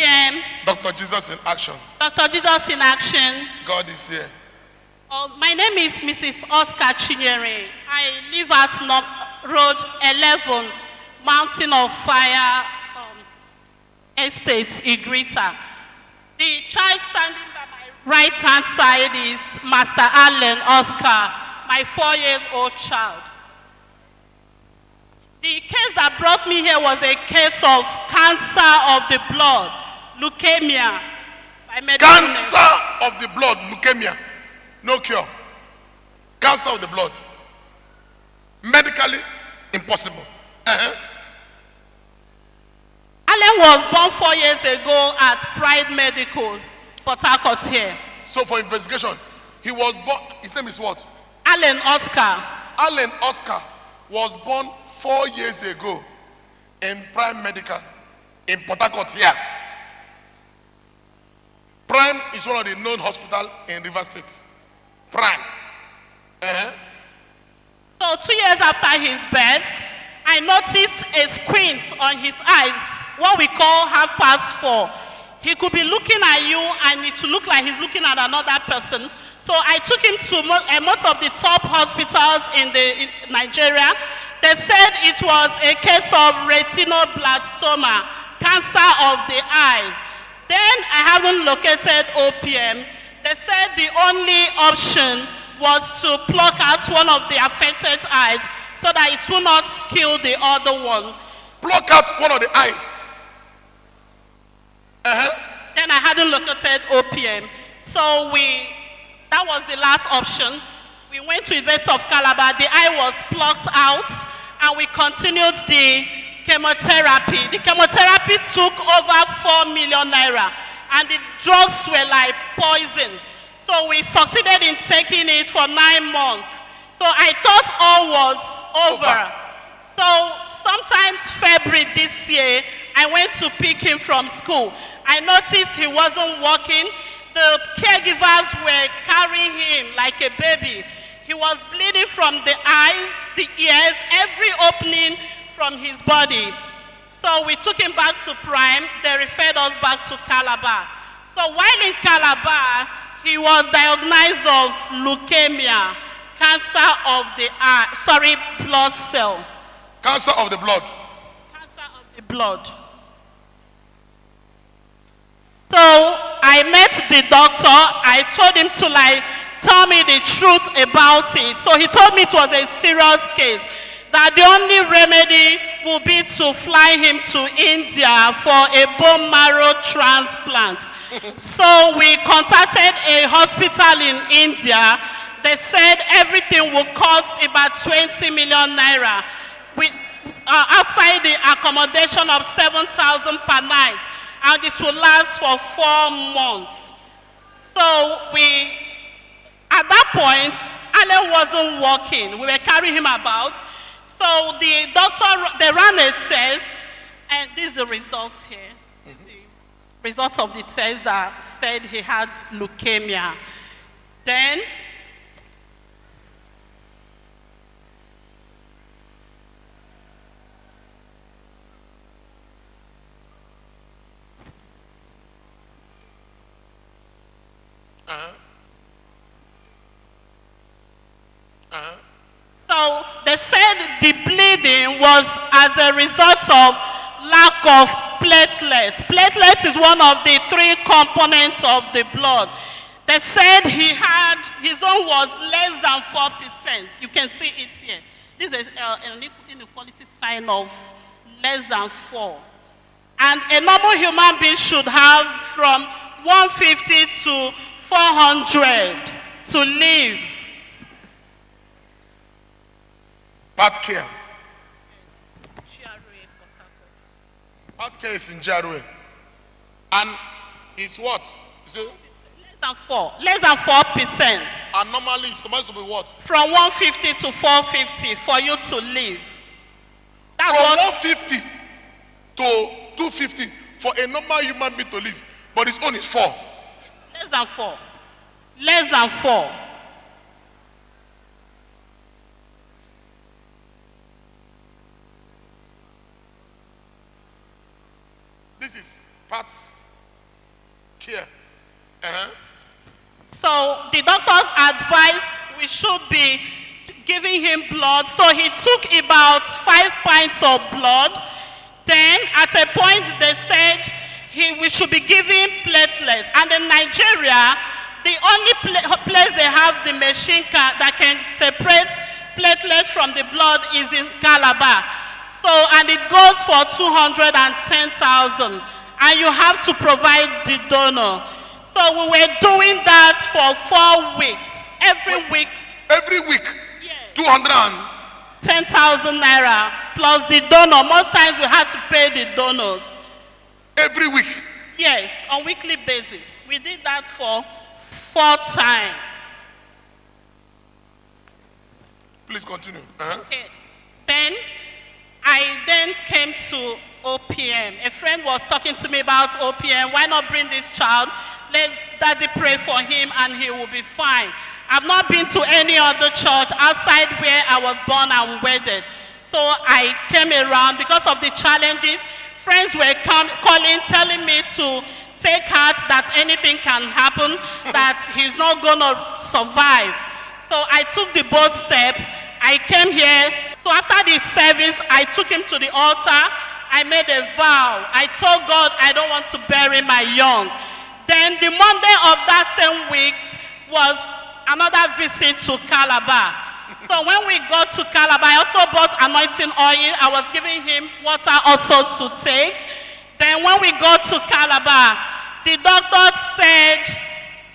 OPM. Dr. Jesus in action. Dr. Jesus in action. God is here. My name is Mrs. Oscar Chinyere. I live at Road 11, Mountain of Fire Estate, Igrita. The child standing by my right-hand side is Master Allen Oscar, my 4-year-old child. The case that brought me here was a case of cancer of the blood, leukemia. Cancer of the blood, leukemia. No cure. Cancer of the blood. Medically impossible. Allen was born 4 years ago at Pride Medical, Port Harcourt here. So for investigation, he was born, his name is what? Allen Oscar. Allen Oscar was born 4 years ago in Prime Medical in Port Harcourt here. Prime is one of the known hospitals in River State. Prime. So 2 years after his birth, I noticed a squint on his eyes, what we call 4:30. He could be looking at you and it to look like he's looking at another person. So I took him to most of the top hospitals in Nigeria. They said it was a case of retinoblastoma, cancer of the eyes. Then I haven't located OPM. They said the only option was to pluck out one of the affected eyes so that it will not kill the other one. Pluck out one of the eyes. Then I hadn't located OPM. So that was the last option. We went to University of Calabar. The eye was plucked out and we continued the chemotherapy. The chemotherapy took over 4 million naira and the drugs were like poison. So we succeeded in taking it for 9 months. So I thought all was over. So sometimes February this year, I went to pick him from school. I noticed he wasn't walking. The caregivers were carrying him like a baby. He was bleeding from the eyes, the ears, every opening from his body. So we took him back to Prime. They referred us back to Calabar. So while in Calabar, he was diagnosed of leukemia, cancer of the eye, blood cell. Cancer of the blood. Cancer of the blood. So I met the doctor. I told him to tell me the truth about it. So he told me it was a serious case, that the only remedy would be to fly him to India for a bone marrow transplant. So we contacted a hospital in India. They said everything will cost about 20 million naira. Outside the accommodation of 7,000 per night, and it will last for 4 months. So at that point, Allen wasn't walking. We were carrying him about. So the doctor, they ran a test, and this is the results here. The results of the test that said he had leukemia. Then, so they said the bleeding was as a result of lack of platelets. Platelets is one of the 3 components of the blood. They said his own was less than 4%. You can see it here. This is an inequality sign of less than 4. And a normal human being should have from 150 to 400 to live. Part care. Part care is in Jarwe. And it's what? Less than 4. Less than 4%. And normally it's supposed to be what? From 150 to 450 for you to live. That's from what, 150 to 250 for a normal human being to live. But his own is 4. Less than 4. Less than 4. This is part Care. Uh-huh. So the doctors advised we should be giving him blood. So he took about 5 pints of blood. Then at a point they said we should be giving platelets. And in Nigeria, the only place they have the machine that can separate platelets from the blood is in Calabar. So, and it goes for 210,000. And you have to provide the donor. So we were doing that for 4 weeks. Every week. Every week? Yes. 10,000 naira plus the donor. Most times we had to pay the donors. Every week? Yes, on weekly basis. We did that for 4 times. Please continue. Okay. Then I came to OPM. A friend was talking to me about OPM. Why not bring this child? Let daddy pray for him and he will be fine. I've not been to any other church outside where I was born and wedded. So I came around because of the challenges. Friends were calling, telling me to take heart that anything can happen, that he's not going to survive. So I took the bold step. I came here. So after the service, I took him to the altar. I made a vow. I told God I don't want to bury my young. Then the Monday of that same week was another visit to Calabar. So when we got to Calabar, I also bought anointing oil. I was giving him water also to take. Then when we got to Calabar, the doctor said,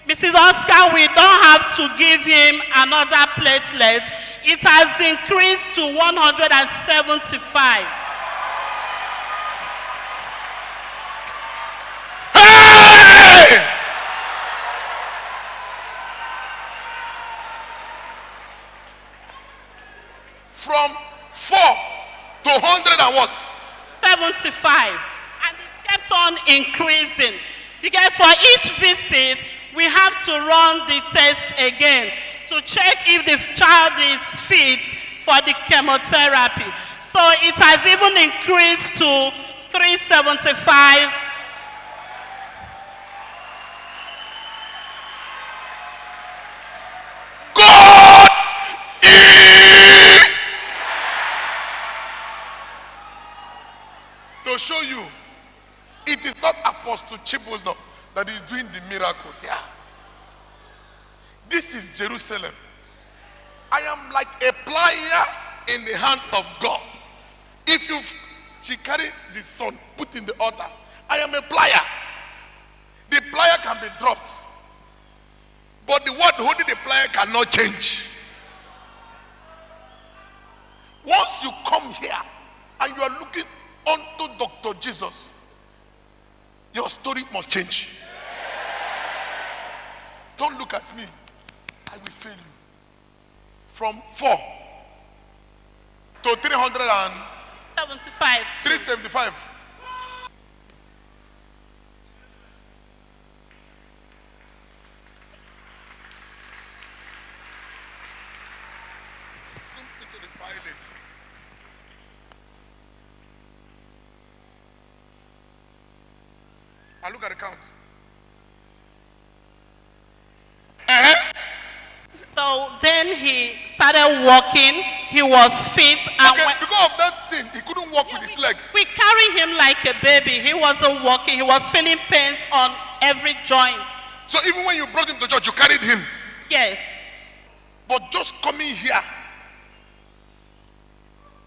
Mrs. Oscar, we don't have to give him another platelet. It has increased to 175. Hey! From 4 to 100 and what? 75. And it kept on increasing. Because for each visit, we have to run the test again to check if the child is fit for the chemotherapy. So it has even increased to 375. God is to show you. It is not Apostle Chibuzo that is doing the miracle here. This is Jerusalem. I am like a plier in the hand of God. If she carry the son, put in the altar, I am a plier. The plier can be dropped, but the word holding the plier cannot change. Once you come here and you are looking unto Dr. Jesus, your story must change. Don't look at me. I will fail you. From 4 to 75. 375. Into the pilot. And look at the count. So then he started walking. He was fit. And okay, because of that thing, he couldn't walk with his leg. We carried him like a baby. He wasn't walking. He was feeling pains on every joint. So even when you brought him to church, you carried him? Yes. But just coming here.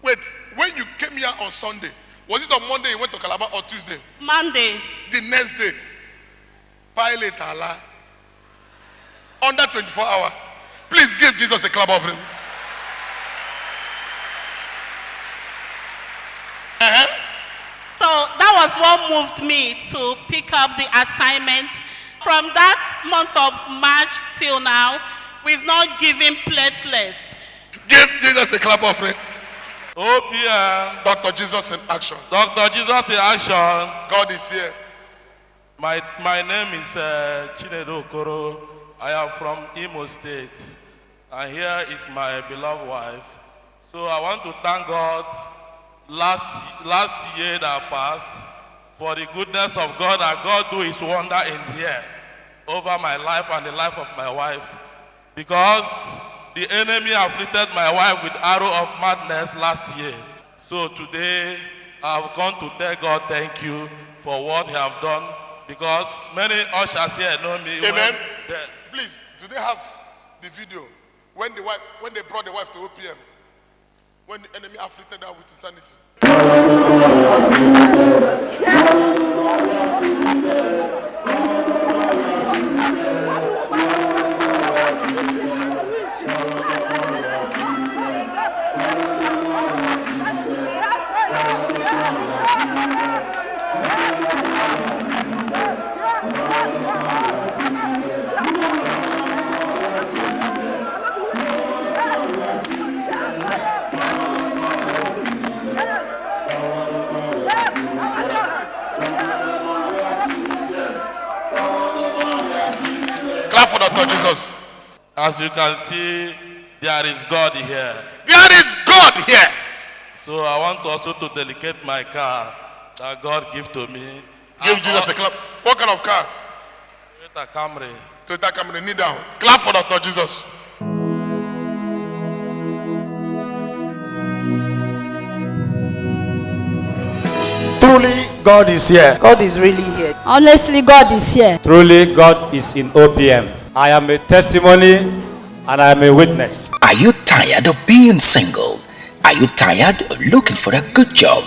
Wait, when you came here on Sunday, was it on Monday you went to Calabar or Tuesday? Monday. The next day, pilot Allah. Under 24 hours. Please give Jesus a clap offering. So that was what moved me to pick up the assignment. From that month of March till now, we've not given platelets. Give Jesus a clap offering. OPM. Dr. Jesus in action. Dr. Jesus in action. God is here. My name is Chinedu Okoro. I am from Imo State. And here is my beloved wife. So I want to thank God last year that passed for the goodness of God, and God do his wonder in here over my life and the life of my wife. Because the enemy afflicted my wife with arrow of madness last year. So today, I've come to tell God thank you for what you have done. Because many ushers here know me. Amen. Please, do they have the video when they brought the wife to OPM? When the enemy afflicted her with insanity. Clap for Dr. Jesus. As you can see, there is God here. There is God here. So I want also to dedicate my car that God gave to me. Give Jesus a clap. What kind of car? Toyota Camry. Toyota Camry. Kneel down. Clap for Dr. Jesus. Truly, God is here. God is really here. Honestly, God is here. Truly, God is in OPM. I am a testimony and I am a witness. Are you tired of being single? Are you tired of looking for a good job?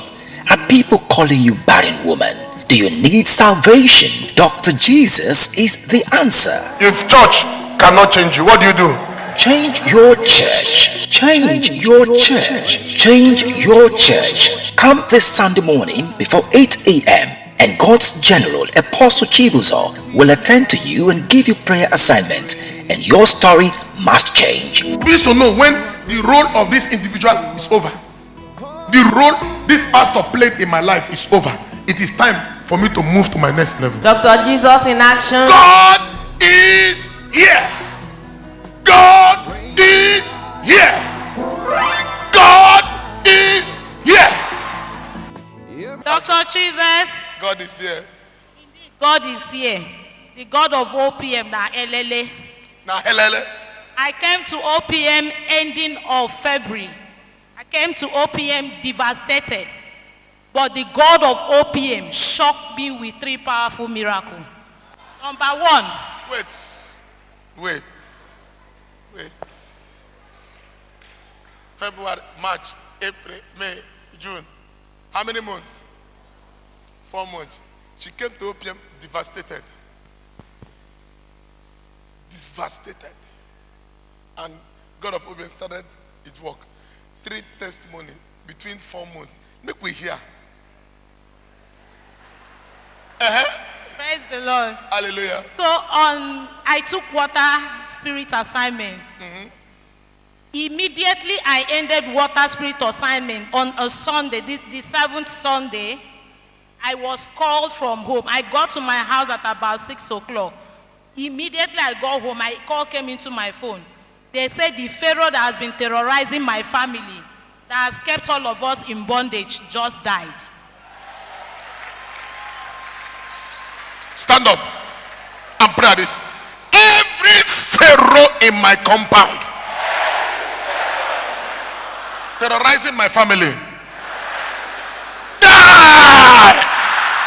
Are people calling you barren woman? Do you need salvation? Dr. Jesus is the answer. If church cannot change you, what do? Change your church. Change your church. Change your church. Come this Sunday morning before 8 a.m. and God's General Apostle Chibuzo will attend to you and give you prayer assignment, and your story must change. Please to know when the role of this individual is over. The role this pastor played in my life is over. It is time for me to move to my next level. Dr. Jesus in action. God is here. God is here. God is here. Dr. Jesus, God is here. God is here. The God of OPM, na Elele. Now, helele. I came to OPM ending of February. I came to OPM devastated. But the God of OPM shocked me with 3 powerful miracles. Number 1. Wait. February, March, April, May, June. How many months? 4 months. She came to OPM devastated. Devastated. And God of OPM started its work. 3 testimony between 4 months. Make we hear. Praise the Lord. Hallelujah. So I took water spirit assignment. Immediately I ended water spirit assignment on a Sunday, the 7th Sunday. I was called from home. I got to my house at about 6 o'clock. Immediately I got home, my call came into my phone. They said the Pharaoh that has been terrorizing my family, that has kept all of us in bondage, just died. Stand up and pray this. Every Pharaoh in my compound terrorizing my family, die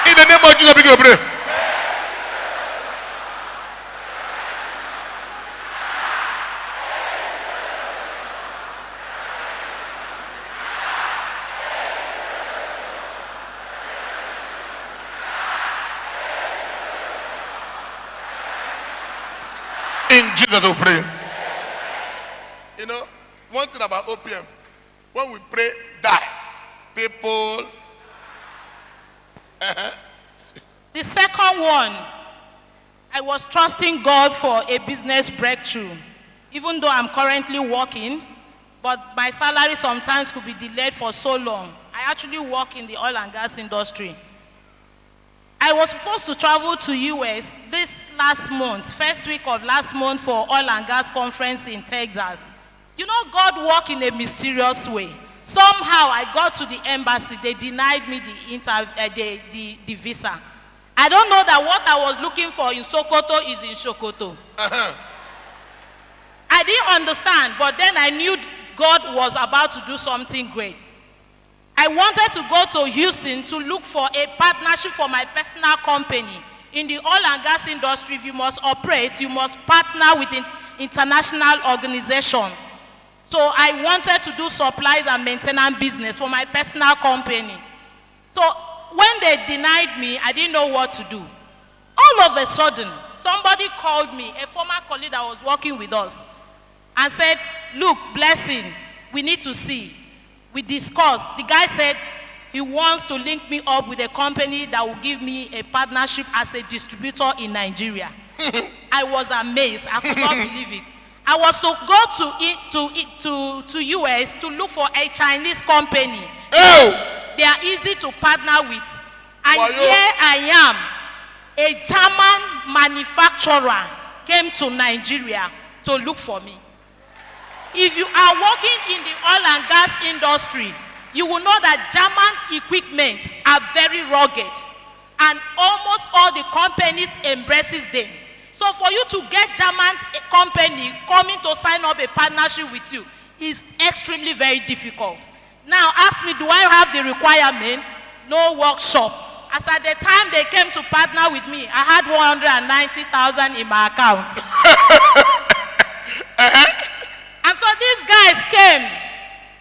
in the name of Jesus. Begin to pray. In Jesus we pray. You know, one thing about OPM, when we pray, die. People. The second one, I was trusting God for a business breakthrough. Even though I'm currently working, but my salary sometimes could be delayed for so long. I actually work in the oil and gas industry. I was supposed to travel to US this last month, first week of last month, for oil and gas conference in Texas. You know, God works in a mysterious way. Somehow I got to the embassy. They denied me the visa. I don't know that what I was looking for in Sokoto is in Sokoto. I didn't understand, but then I knew God was about to do something great. I wanted to go to Houston to look for a partnership for my personal company. In the oil and gas industry, if you must operate, you must partner with an international organization. So I wanted to do supplies and maintenance business for my personal company. So when they denied me, I didn't know what to do. All of a sudden, somebody called me, a former colleague that was working with us, and said, look, Blessing, we need to see. We discussed. The guy said he wants to link me up with a company that will give me a partnership as a distributor in Nigeria. I was amazed. I could not believe it. I was to go to US to look for a Chinese company. Oh. They are easy to partner with. And Why, here I am. A German manufacturer came to Nigeria to look for me. If you are working in the oil and gas industry, you will know that German equipment are very rugged, and almost all the companies embraces them. So for you to get German company coming to sign up a partnership with you is extremely very difficult. Now ask me, do I have the requirement? No workshop. As at the time they came to partner with me, I had 190,000 in my account. And so these guys came,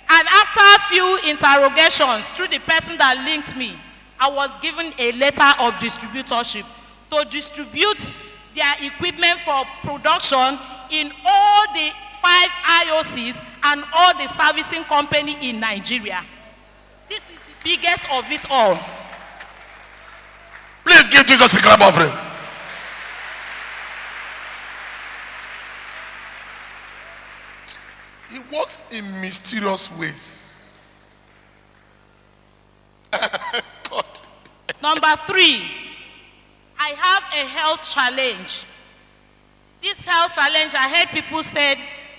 and after a few interrogations through the person that linked me, I was given a letter of distributorship to distribute their equipment for production in all the 5 IOCs and all the servicing company in Nigeria. This is the biggest of it all. Please give Jesus a clap offering. He works in mysterious ways. God. Number 3, I have a health challenge. This health challenge, I heard people said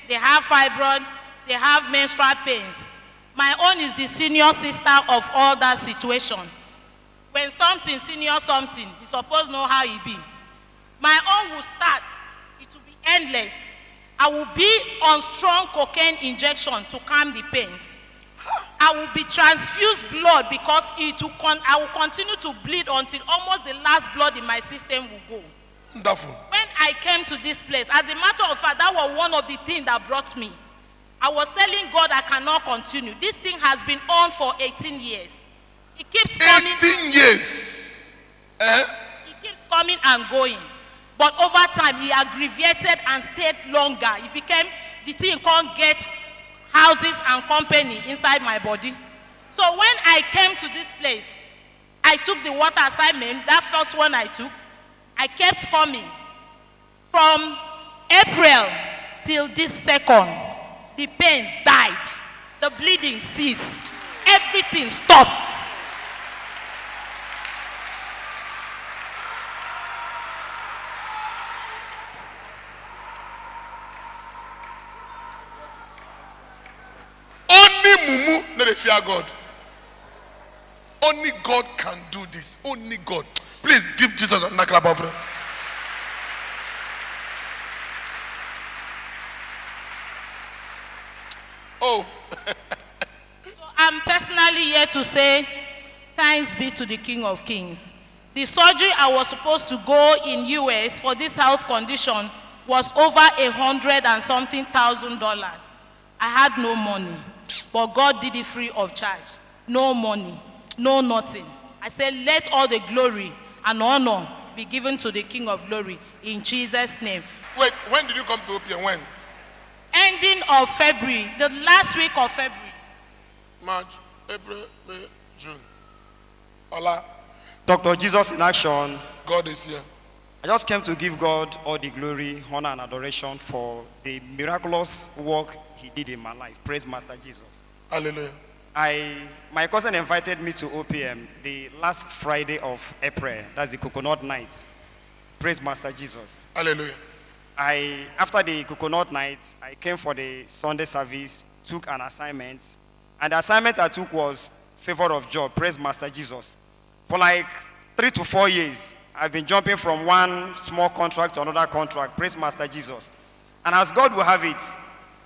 they have fibroid, they have menstrual pains. My own is the senior sister of all that situation. When something, senior something, you suppose know how it be. My own will start, it will be endless. I will be on strong cocaine injection to calm the pains. I will be transfused blood because I will continue to bleed until almost the last blood in my system will go. Wonderful. When I came to this place, as a matter of fact, that was one of the things that brought me. I was telling God I cannot continue. This thing has been on for 18 years. It keeps coming. 18 years. It keeps coming and going. But over time, he aggravated and stayed longer. It became the thing can't get houses and company inside my body. So when I came to this place, I took the water assignment, that first one I took. I kept coming. From April till this second, the pains died. The bleeding ceased. Everything stopped. Only Mumu no dey fear God. Only God can do this. Only God. Please give Jesus a clap offering. Oh. So I'm personally here to say thanks be to the King of Kings. The surgery I was supposed to go in US for this health condition was over $100 and something thousand. I had no money, but God did it free of charge. No money, no nothing. I said, let all the glory and honor be given to the King of Glory in Jesus' name. Wait, when did you come to Opm? When? Ending of February, the last week of February. March, April, May, June. Allah, Dr. Jesus in action. God is here. I just came to give God all the glory, honor, and adoration for the miraculous work he did in my life. Praise Master Jesus. Hallelujah. My cousin invited me to OPM the last Friday of April. That's the coconut night. Praise Master Jesus. Hallelujah. After the coconut night, I came for the Sunday service, took an assignment, And the assignment I took was favor of job. Praise Master Jesus. For like 3 to 4 years, I've been jumping from one small contract to another contract. Praise Master Jesus. And as God will have it,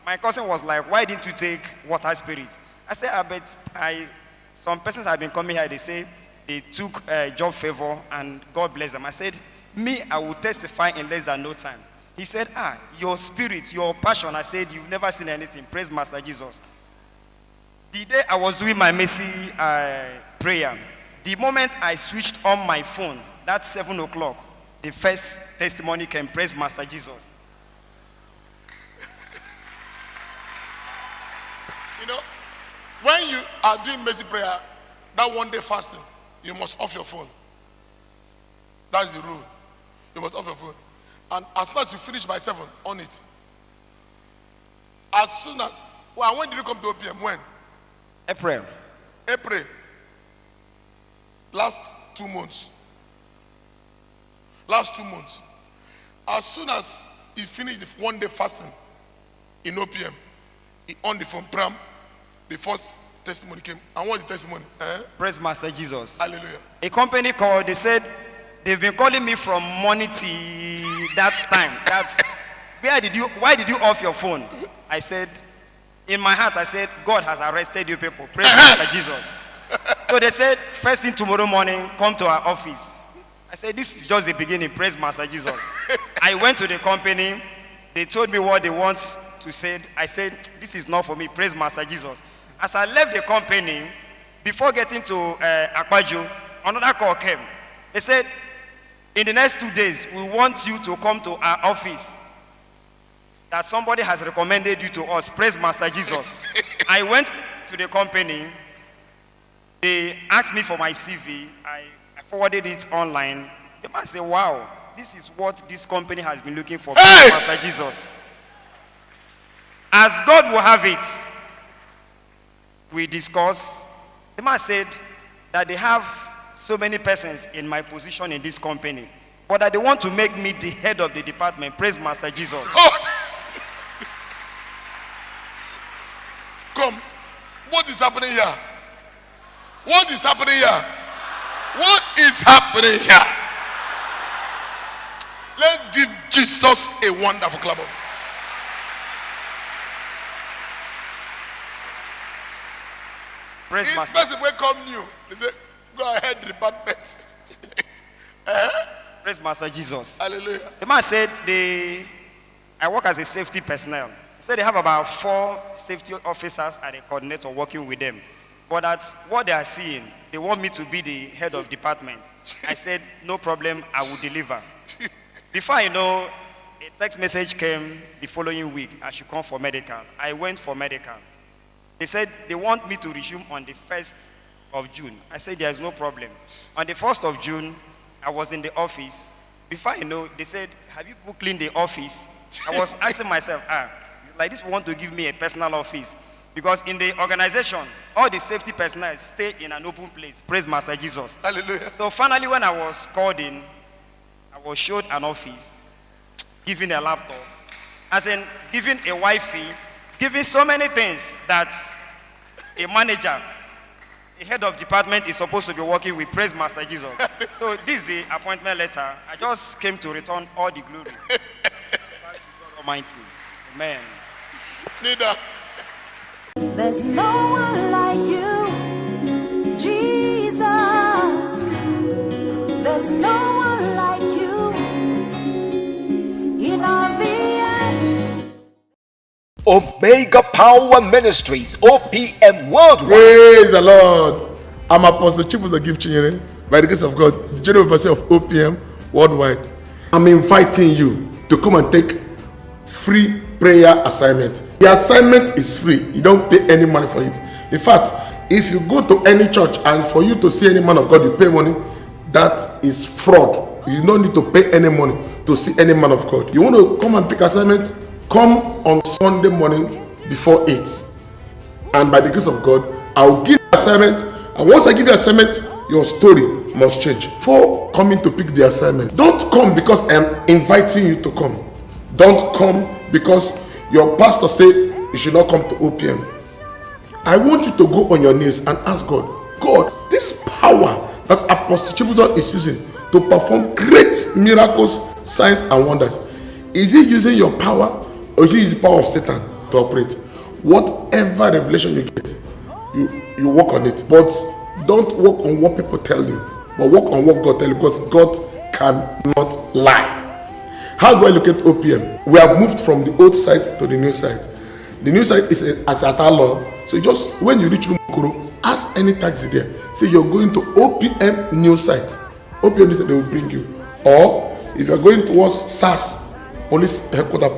my cousin was like, why didn't you take water spirit? I said, some persons have been coming here, they say they took job favor and God bless them. I said, me, I will testify in less than no time. He said, your spirit, your passion. I said, you've never seen anything. Praise Master Jesus. The day I was doing my mercy prayer, the moment I switched on my phone, that's 7 o'clock, the first testimony came. Praise Master Jesus. You know, when you are doing mercy prayer, that one day fasting, you must off your phone. That's the rule. You must off your phone. And as soon as you finish by 7, on it. As soon as, well, when did you come to OPM? When? April. Last 2 months. Last 2 months. As soon as he finished the one day fasting in OPM, he on the phone, Pram, the first testimony came. And what's the testimony? Praise Master Jesus. Hallelujah. A company called, they said, they've been calling me from morning till that time. Why did you off your phone? I said, in my heart, I said, God has arrested you people. Praise Master Jesus. So they said, first thing tomorrow morning, come to our office. I said, this is just the beginning. Praise Master Jesus. I went to the company. They told me what they want to say. I said, this is not for me. Praise Master Jesus. As I left the company, before getting to Akpaju, another call came. They said, in the next 2 days, we want you to come to our office. That somebody has recommended you to us. Praise Master Jesus. I went to the company. They asked me for my CV. I forwarded it online. The man said, wow, this is what this company has been looking for. Praise Master Jesus. As God will have it, we discussed. The man said that they have so many persons in my position in this company, but that they want to make me the head of the department. Praise Master Jesus. Come. What is happening here? What is happening here? What is happening here? Let's give Jesus a wonderful clap of. Praise Master. Person will come new. They say, go ahead, department. Praise Master Jesus. Hallelujah. The man said I work as a safety personnel. He said they have about 4 safety officers and a coordinator working with them. But that's what they are seeing. They want me to be the head of department. I said, no problem, I will deliver. Before I know, a text message came the following week. I should come for medical. I went for medical. They said they want me to resume on the 1st of June. I said, there is no problem. On the 1st of June, I was in the office. Before I know, they said, have you people cleaned the office? I was asking myself, like this want to give me a personal office. Because in the organization, all the safety personnel stay in an open place. Praise Master Jesus. Hallelujah. So finally, when I was called in, I was showed an office, given a laptop, as in giving a Wi-Fi, giving so many things that a manager, a head of department is supposed to be working with. Praise Master Jesus. So this is the appointment letter. I just came to return all the glory. Thank you, God Almighty. Amen. Neither. There's no one like you, Jesus. There's no one like you in all the earth. Omega Power Ministries, OPM Worldwide. Praise the Lord. I'm Apostle Chibuzo Gift Chinyere, by the grace of God, the General Overseer of OPM Worldwide. I'm inviting you to come and take free prayer assignment. The assignment is free. You don't pay any money for it. In fact, if you go to any church and for you to see any man of God, you pay money, that is fraud. You don't need to pay any money to see any man of God. You want to come and pick assignment? Come on Sunday morning before 8. And by the grace of God, I will give you assignment. And once I give you assignment, your story must change. Before coming to pick the assignment, don't come because I am inviting you to come. Don't come because your pastor said you should not come to OPM. I want you to go on your knees and ask God, God, this power that Apostle Chibuzo is using to perform great miracles, signs, and wonders, is he using your power or is he using the power of Satan to operate? Whatever revelation you get, you work on it. But don't work on what people tell you, but work on what God tells you, because God cannot lie. How do I look at OPM? We have moved from the old site to the new site. The new site is as at our law. So just when you reach Rumokoro, ask any taxi there. Say you're going to OPM new site. OPM new site, they will bring you. Or if you're going towards SAS, police headquarters,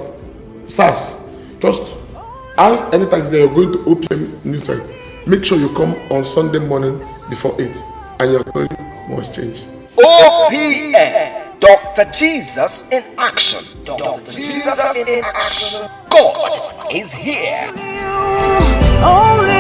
SAS, just ask any taxi there. You're going to OPM new site. Make sure you come on Sunday morning before 8, and your story must change. OPM. Dr. Jesus in action. Dr. Jesus in action. God is here. Only